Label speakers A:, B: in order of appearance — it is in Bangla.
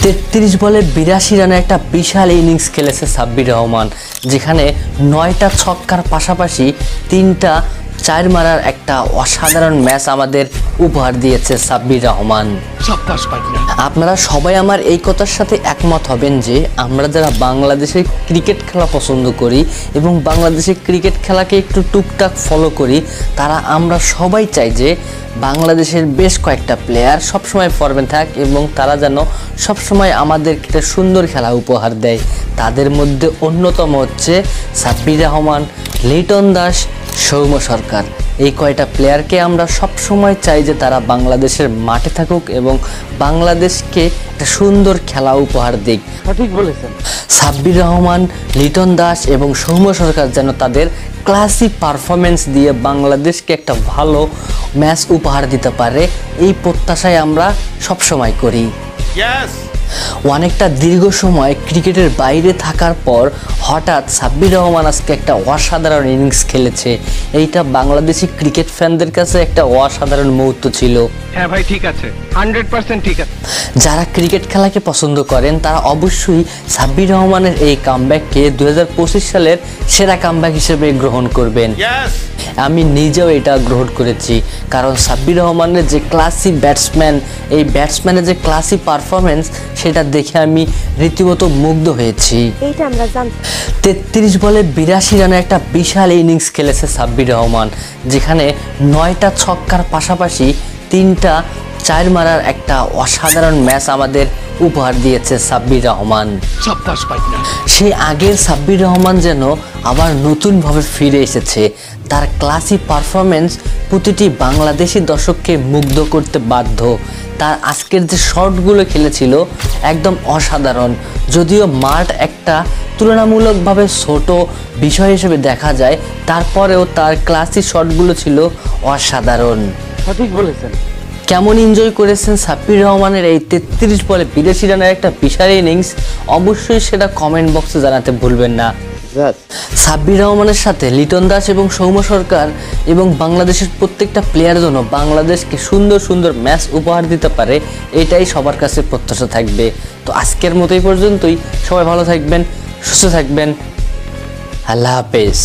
A: 33 বলে 82 রানে একটা বিশাল ইনিংস খেলেছে সাব্বির রহমান, যেখানে 9টা ছক্কার পাশাপাশি 3টা চার মারার একটা অসাধারণ ম্যাচ আমাদের উপহার দিয়েছে সাব্বির রহমান। আপনারা সবাই আমার এই কথার সাথে একমত হবেন যে আমরা যারা বাংলাদেশের ক্রিকেট খেলা পছন্দ করি এবং বাংলাদেশের ক্রিকেট খেলাকে একটু টুকটাক ফলো করি, তারা আমরা সবাই চাই যে বাংলাদেশের বেশ কয়েকটা প্লেয়ার সবসময় ফর্মে থাক এবং তারা যেন সবসময় আমাদেরকে একটা সুন্দর খেলা উপহার দেয়। তাদের মধ্যে অন্যতম হচ্ছে সাব্বির রহমান, লিটন দাস, সৌম্য সরকার। এই কয়টা প্লেয়ারকে আমরা সবসময় চাই যে তারা বাংলাদেশের মাঠে থাকুক এবং বাংলাদেশকে একটা সুন্দর খেলা উপহার দিক।
B: সঠিক বলেছেন।
A: সাব্বির রহমান, লিটন দাস এবং সৌম্য সরকার যেন তাদের ক্লাসি পারফরমেন্স দিয়ে বাংলাদেশকে একটা ভালো ম্যাচ উপহার দিতে পারে, এই প্রত্যাশায় আমরা সবসময় করি। অনেকটা দীর্ঘ সময় ক্রিকেটের বাইরে থাকার পর হঠাৎ সাব্বির রহমান আজকে একটা অসাধারণ ইনিংস খেলেছে। এইটা বাংলাদেশি ক্রিকেট ফ্যানদের কাছে একটা অসাধারণ মুহূর্ত ছিল।
B: হ্যাঁ ভাই, ঠিক আছে, 100% ঠিক আছে।
A: যারা ক্রিকেট খেলাকে পছন্দ করেন তারা অবশ্যই সাব্বির রহমানের এই কামব্যাককে 2025 সালের সেরা কামব্যাক হিসেবে গ্রহণ করবেন। আমি নিজেও এটা গ্রহণ করেছি, কারণ সাব্বির রহমানের যে ক্লাসি ব্যাটসম্যান, এই ব্যাটসম্যানের যে ক্লাসি পারফরমেন্স, সেটা দেখে আমি রীতিমতো মুগ্ধ হয়েছি। 33 বলে 82 রানে একটা বিশাল ইনিংস খেলেছে সাব্বির রহমান, যেখানে 9টা ছক্কার পাশাপাশি 3টা চার মারার একটা অসাধারণ ম্যাচ আমাদের উপহার দিয়েছে সাব্বির রহমান। সেই আগের সাব্বির রহমান যেন আবার নতুনভাবে ফিরে এসেছে। তার ক্লাসি পারফরমেন্স প্রতিটি বাংলাদেশি দর্শককে মুগ্ধ করতে বাধ্য। তার আজকের যে শটগুলো খেলেছিল একদম অসাধারণ। যদিও মাঠ একটা তুলনামূলকভাবে ছোট বিষয় হিসেবে দেখা যায়, তারপরেও তার ক্লাসি শটগুলো ছিল অসাধারণ।
B: সঠিক বলেছেন।
A: কেমন এনজয় করেছেন সাব্বির রহমানের এই 33 বলে 82 রানের একটা বিশাল ইনিংস, অবশ্যই সেটা কমেন্ট বক্সে জানাতে ভুলবেন না। সাব্বির রহমানের সাথে লিটন দাস এবং সৌম্য সরকার এবং বাংলাদেশের প্রত্যেকটা প্লেয়ার যেন বাংলাদেশকে সুন্দর সুন্দর ম্যাচ উপহার দিতে পারে, এটাই সবার কাছে প্রত্যাশা থাকবে। তো আজকের মতো এই পর্যন্তই। সবাই ভালো থাকবেন, সুস্থ থাকবেন। আল্লাহ হাফেজ।